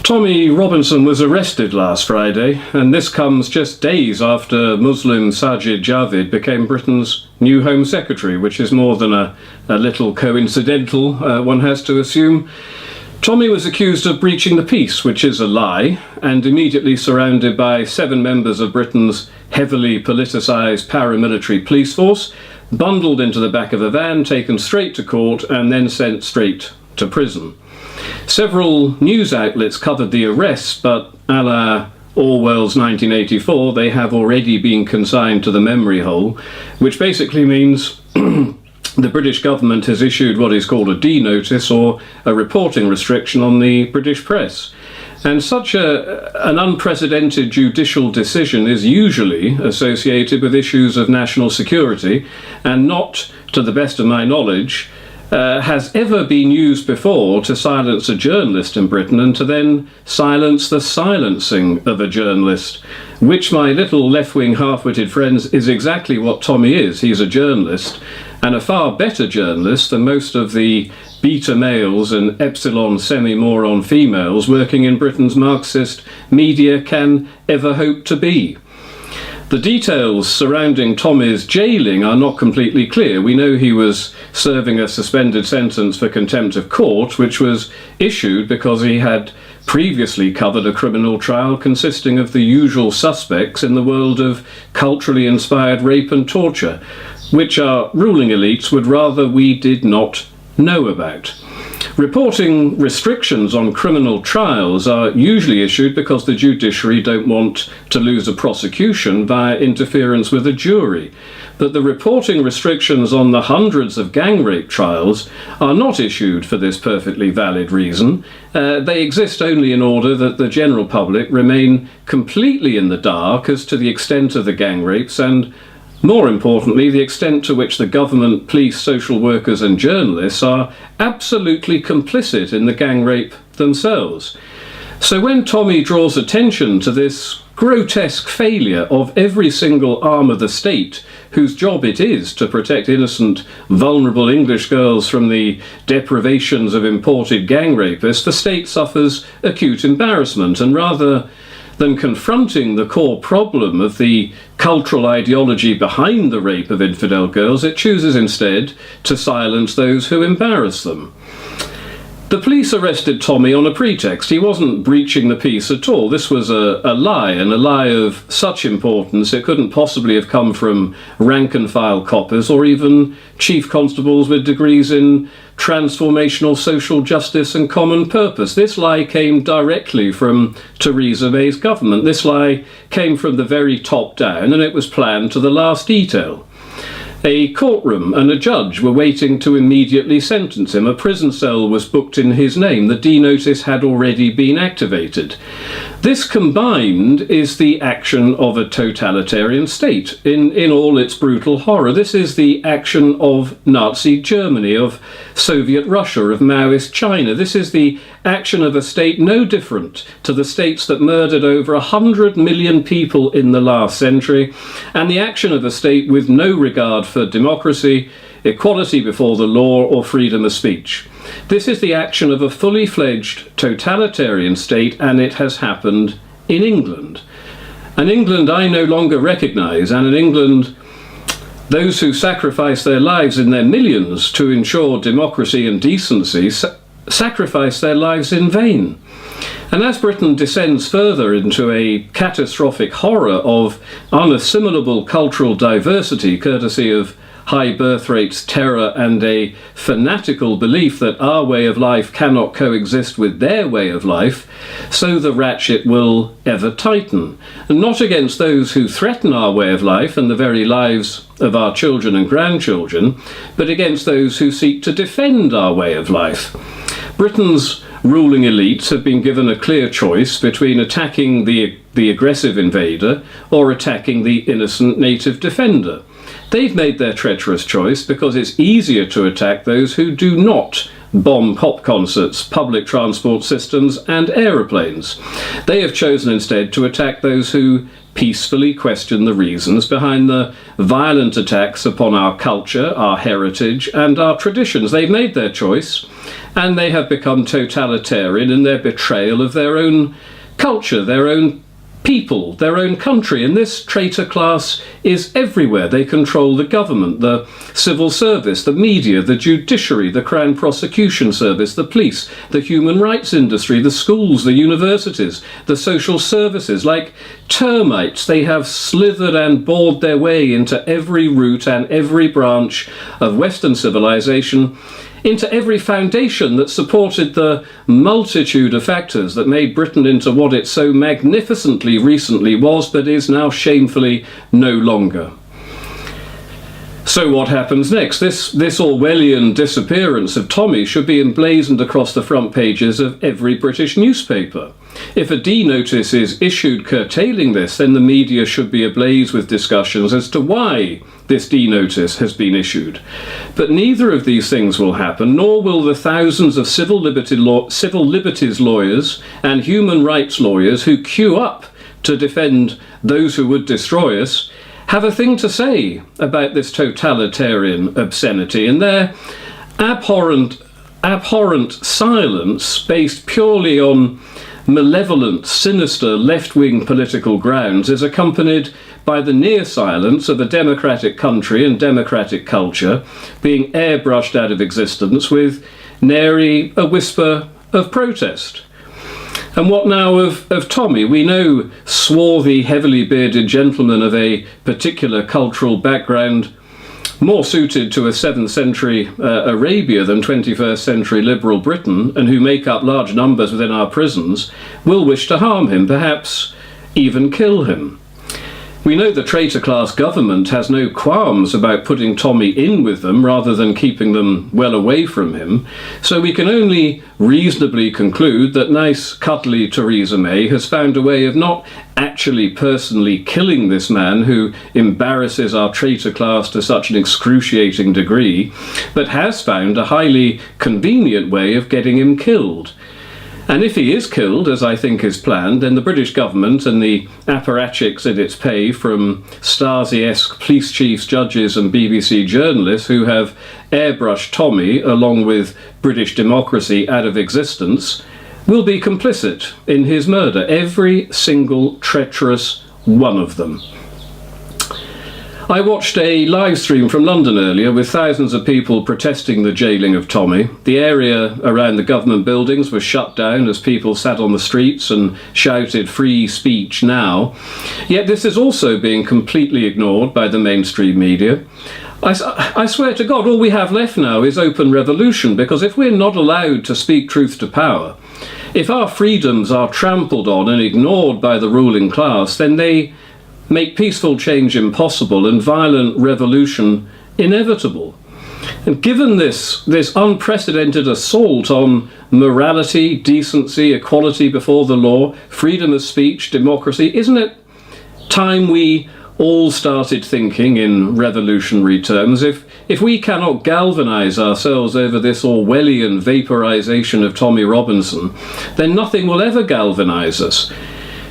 Tommy Robinson was arrested last Friday, and this comes just days after Muslim Sajid Javid became Britain's new Home Secretary, which is more than a little coincidental, one has to assume. Tommy was accused of breaching the peace, which is a lie, and immediately surrounded by 7 members of Britain's heavily politicised paramilitary police force, bundled into the back of a van, taken straight to court, and then sent straight to prison. Several news outlets covered the arrests, but a la Orwell's 1984, they have already been consigned to the memory hole, which basically means the British government has issued what is called a D notice, or a reporting restriction on the British press. And such an unprecedented judicial decision is usually associated with issues of national security, and not, to the best of my knowledge, has ever been used before to silence a journalist in Britain, and to then silence the silencing of a journalist, which, my little left-wing half-witted friends, is exactly what Tommy is. He's a journalist, and a far better journalist than most of the beta males and epsilon semi-moron females working in Britain's Marxist media can ever hope to be. The details surrounding Tommy's jailing are not completely clear. We know he was serving a suspended sentence for contempt of court, which was issued because he had previously covered a criminal trial consisting of the usual suspects in the world of culturally inspired rape and torture, which our ruling elites would rather we did not know about. Reporting restrictions on criminal trials are usually issued because the judiciary don't want to lose a prosecution via interference with a jury. But the reporting restrictions on the hundreds of gang rape trials are not issued for this perfectly valid reason. They exist only in order that the general public remain completely in the dark as to the extent of the gang rapes, and more importantly, the extent to which the government, police, social workers and journalists are absolutely complicit in the gang rape themselves. So when Tommy draws attention to this grotesque failure of every single arm of the state, whose job it is to protect innocent, vulnerable English girls from the deprivations of imported gang rapists, the state suffers acute embarrassment, and rather than confronting the core problem of the cultural ideology behind the rape of infidel girls, it chooses instead to silence those who embarrass them. The police arrested Tommy on a pretext. He wasn't breaching the peace at all. This was a lie, and a lie of such importance it couldn't possibly have come from rank-and-file coppers or even chief constables with degrees in transformational social justice and common purpose. This lie came directly from Theresa May's government. This lie came from the very top down, and it was planned to the last detail. A courtroom and a judge were waiting to immediately sentence him. A prison cell was booked in his name. The D notice had already been activated. This combined is the action of a totalitarian state in all its brutal horror. This is the action of Nazi Germany, of Soviet Russia, of Maoist China. This is the action of a state no different to the states that murdered over 100 million people in the last century, and the action of a state with no regard for democracy, equality before the law, or freedom of speech. This is the action of a fully fledged totalitarian state, and it has happened in England. An England I no longer recognise, and an England those who sacrifice their lives in their millions to ensure democracy and decency sacrifice their lives in vain. And as Britain descends further into a catastrophic horror of unassimilable cultural diversity, courtesy of high birth rates, terror, and a fanatical belief that our way of life cannot coexist with their way of life, so the ratchet will ever tighten. And not against those who threaten our way of life and the very lives of our children and grandchildren, but against those who seek to defend our way of life. Britain's ruling elites have been given a clear choice between attacking the aggressive invader or attacking the innocent native defender. They've made their treacherous choice because it's easier to attack those who do not bomb pop concerts, public transport systems and aeroplanes. They have chosen instead to attack those who peacefully question the reasons behind the violent attacks upon our culture, our heritage, and our traditions. They've made their choice, and they have become totalitarian in their betrayal of their own culture, their own people, their own country. And this traitor class is everywhere. They control the government, the civil service, the media, the judiciary, the Crown Prosecution Service, the police, the human rights industry, the schools, the universities, the social services. Like termites, they have slithered and bored their way into every root and every branch of Western civilization, into every foundation that supported the multitude of factors that made Britain into what it so magnificently recently was, but is now shamefully no longer. So what happens next? This Orwellian disappearance of Tommy should be emblazoned across the front pages of every British newspaper. If a D-notice is issued curtailing this, then the media should be ablaze with discussions as to why this D-notice has been issued. But neither of these things will happen, nor will the thousands of civil liberties lawyers and human rights lawyers who queue up to defend those who would destroy us have a thing to say about this totalitarian obscenity. And their abhorrent silence, based purely on malevolent, sinister, left-wing political grounds, is accompanied by the near silence of a democratic country and democratic culture being airbrushed out of existence with nary a whisper of protest. And what now of Tommy? We know swarthy, heavily bearded gentlemen of a particular cultural background, more suited to a 7th century Arabia than 21st century liberal Britain, and who make up large numbers within our prisons, will wish to harm him, perhaps even kill him. We know the traitor class government has no qualms about putting Tommy in with them rather than keeping them well away from him, so we can only reasonably conclude that nice, cuddly Theresa May has found a way of not actually personally killing this man who embarrasses our traitor class to such an excruciating degree, but has found a highly convenient way of getting him killed. And if he is killed, as I think is planned, then the British government and the apparatchiks in its pay, from Stasi-esque police chiefs, judges and BBC journalists who have airbrushed Tommy along with British democracy out of existence, will be complicit in his murder. Every single treacherous one of them. I watched a live stream from London earlier with thousands of people protesting the jailing of Tommy. The area around the government buildings was shut down as people sat on the streets and shouted "free speech now." Yet this is also being completely ignored by the mainstream media. I swear to God, all we have left now is open revolution, because if we're not allowed to speak truth to power, if our freedoms are trampled on and ignored by the ruling class, then they make peaceful change impossible and violent revolution inevitable. And given this unprecedented assault on morality, decency, equality before the law, freedom of speech, democracy, isn't it time we all started thinking in revolutionary terms? If we cannot galvanise ourselves over this Orwellian vaporisation of Tommy Robinson, then nothing will ever galvanise us.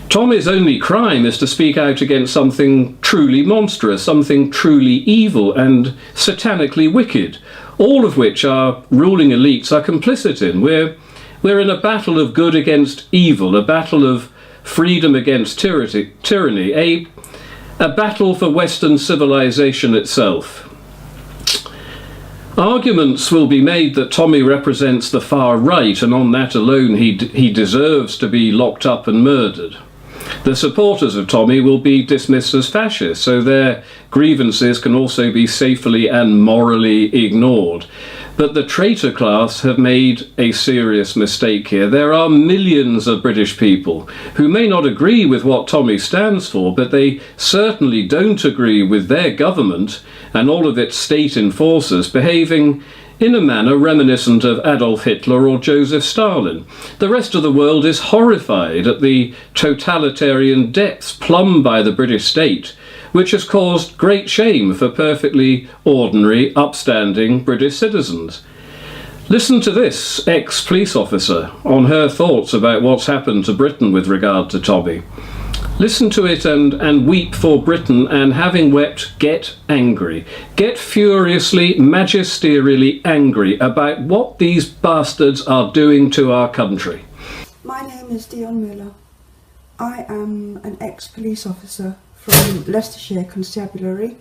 Tommy's only crime is to speak out against something truly monstrous, something truly evil and satanically wicked, all of which our ruling elites are complicit in. We're in a battle of good against evil, a battle of freedom against tyranny, a battle for Western civilization itself. Arguments will be made that Tommy represents the far right, and on that alone he deserves to be locked up and murdered. The supporters of Tommy will be dismissed as fascists, so their grievances can also be safely and morally ignored. But the traitor class have made a serious mistake here. There are millions of British people who may not agree with what Tommy stands for, but they certainly don't agree with their government and all of its state enforcers behaving in a manner reminiscent of Adolf Hitler or Joseph Stalin. The rest of the world is horrified at the totalitarian depths plumbed by the British state, which has caused great shame for perfectly ordinary, upstanding British citizens. Listen to this ex-police officer on her thoughts about what's happened to Britain with regard to Tommy. Listen to it and weep for Britain, and having wept, get angry. Get furiously, magisterially angry about what these bastards are doing to our country. My name is Dion Miller. I am an ex-police officer from Leicestershire Constabulary.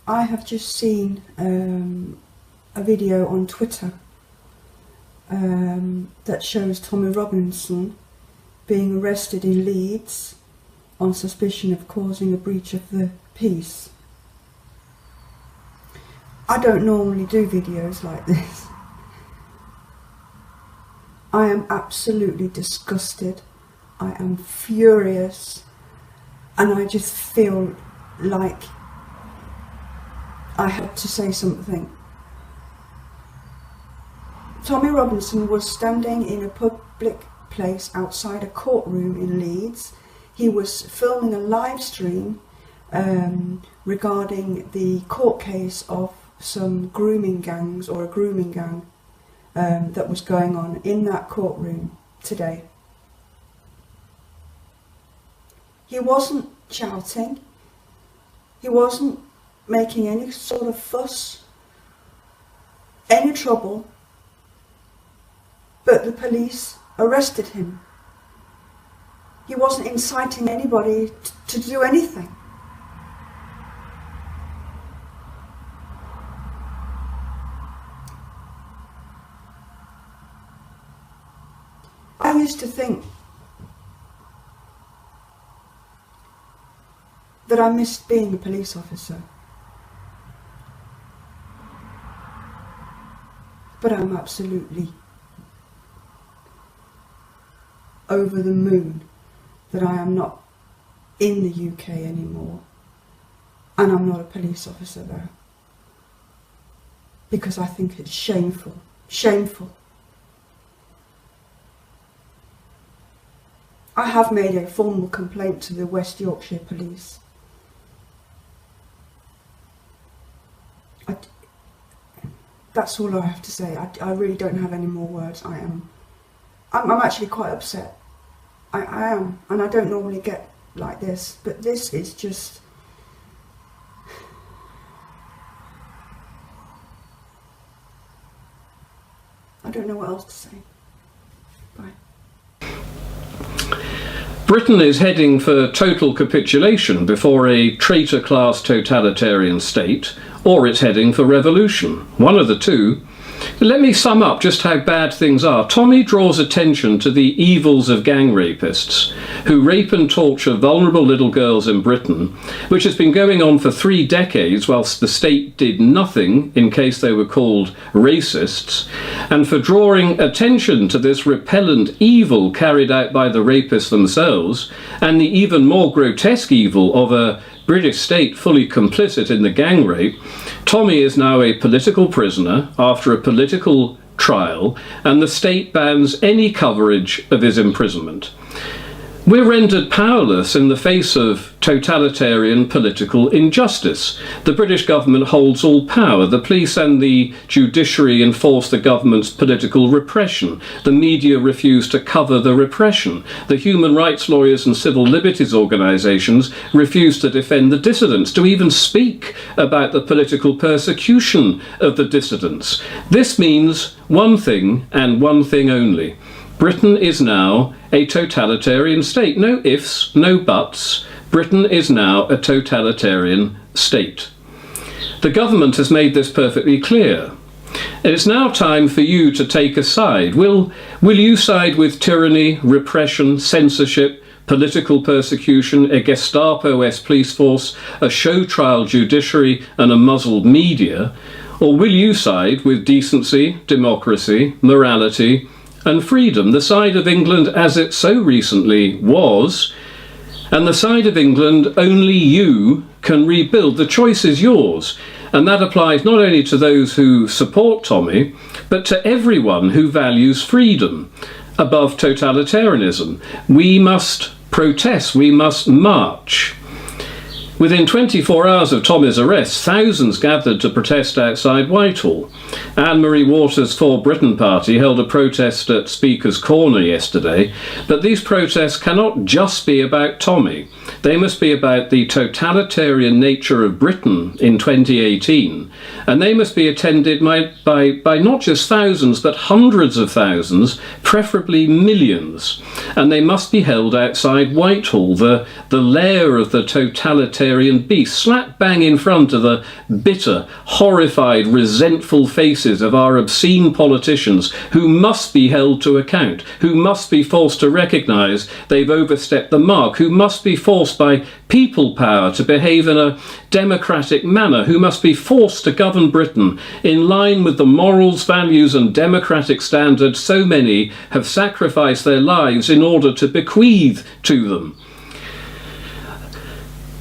I have just seen a video on Twitter that shows Tommy Robinson being arrested in Leeds on suspicion of causing a breach of the peace. I don't normally do videos like this. I am absolutely disgusted. I am furious, and I just feel like I had to say something. Tommy Robinson was standing in a public place outside a courtroom in Leeds. He was filming a live stream regarding the court case of some grooming gangs, or a grooming gang that was going on in that courtroom today. He wasn't shouting, he wasn't making any sort of fuss, any trouble, but the police arrested him. He wasn't inciting anybody to do anything. I used to think that I missed being a police officer, but I'm absolutely over the moon that I am not in the UK anymore, and I'm not a police officer there, because I think it's shameful, shameful. I have made a formal complaint to the West Yorkshire Police. That's all I have to say. I really don't have any more words. I'm actually quite upset. I am, and I don't normally get like this, but this is just... I don't know what else to say. Bye. Britain is heading for total capitulation before a traitor-class totalitarian state, or it's heading for revolution. One of the two. Let me sum up just how bad things are. Tommy draws attention to the evils of gang rapists who rape and torture vulnerable little girls in Britain, which has been going on for 3 decades whilst the state did nothing in case they were called racists, and for drawing attention to this repellent evil carried out by the rapists themselves, and the even more grotesque evil of a British state fully complicit in the gang rape. Tommy is now a political prisoner after a political trial, and the state bans any coverage of his imprisonment. We're rendered powerless in the face of totalitarian political injustice. The British government holds all power. The police and the judiciary enforce the government's political repression. The media refuse to cover the repression. The human rights lawyers and civil liberties organisations refuse to defend the dissidents, to even speak about the political persecution of the dissidents. This means one thing and one thing only. Britain is now a totalitarian state. No ifs, no buts. Britain is now a totalitarian state. The government has made this perfectly clear. It's now time for you to take a side. Will you side with tyranny, repression, censorship, political persecution, a Gestapo-esque police force, a show trial judiciary and a muzzled media? Or will you side with decency, democracy, morality and freedom, the side of England as it so recently was, and the side of England only you can rebuild? The choice is yours, and that applies not only to those who support Tommy, but to everyone who values freedom above totalitarianism. We must protest, we must march. Within 24 hours of Tommy's arrest, thousands gathered to protest outside Whitehall. Anne-Marie Waters' For Britain party held a protest at Speaker's Corner yesterday, but these protests cannot just be about Tommy. They must be about the totalitarian nature of Britain in 2018, and they must be attended by not just thousands, but hundreds of thousands, preferably millions. And they must be held outside Whitehall, the lair of the totalitarian beast, slap bang in front of the bitter, horrified, resentful faces of our obscene politicians who must be held to account, who must be forced to recognise they've overstepped the mark, who must be forced by people power to behave in a democratic manner, who must be forced to govern Britain in line with the morals, values and democratic standards so many have sacrificed their lives in order to bequeath to them.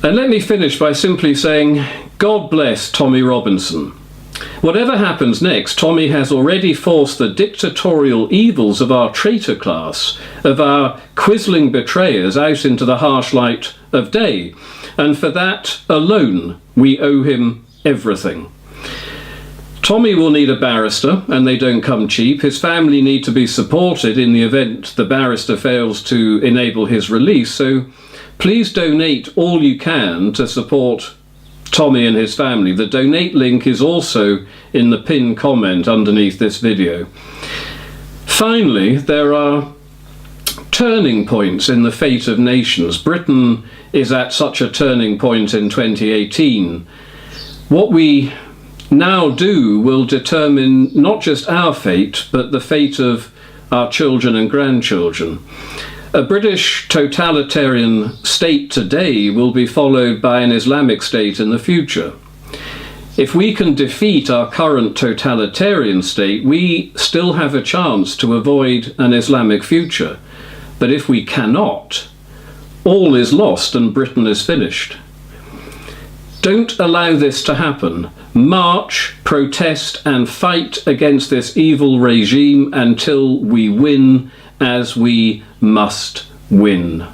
And let me finish by simply saying, God bless Tommy Robinson. Whatever happens next, Tommy has already forced the dictatorial evils of our traitor class, of our quisling betrayers, out into the harsh light of day. And for that alone, we owe him everything. Tommy will need a barrister, and they don't come cheap. His family need to be supported in the event the barrister fails to enable his release, so please donate all you can to support Tommy and his family. The donate link is also in the pinned comment underneath this video. Finally, there are turning points in the fate of nations. Britain is at such a turning point in 2018. What we now do will determine not just our fate, but the fate of our children and grandchildren. A British totalitarian state today will be followed by an Islamic state in the future. If we can defeat our current totalitarian state, we still have a chance to avoid an Islamic future. But if we cannot, all is lost and Britain is finished. Don't allow this to happen. March, protest and fight against this evil regime until we win, as we must win.